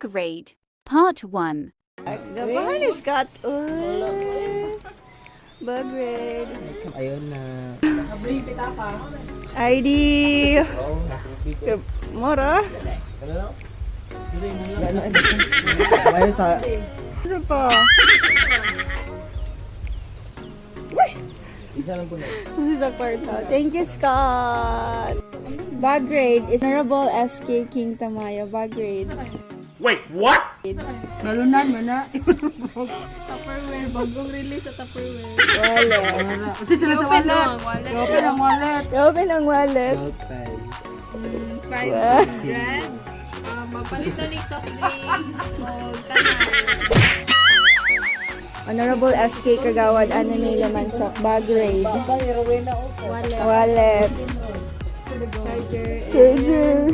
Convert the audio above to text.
Bug Raid Part 1. The van is got Bug Raid. Ayun na. ID. Mora. Ayun sa... Ano pa? Isa lang po na. This is a kwarta. Thank you, Scott. Bug Raid is Honorable SK King Tamayo. Bug Raid. Wait, what? Nalunan mo na. Tupperware, bagong release sa Tupperware. Wallet. Kasi sila sa wallet. Open ang wallet. Open ang wallet. Okay. 500. Mapalitan ng soft drinks. O, tanan. Honorable SK Kagawad Anime Lamansak. Bug Raid. Wallet. Charger. Charger.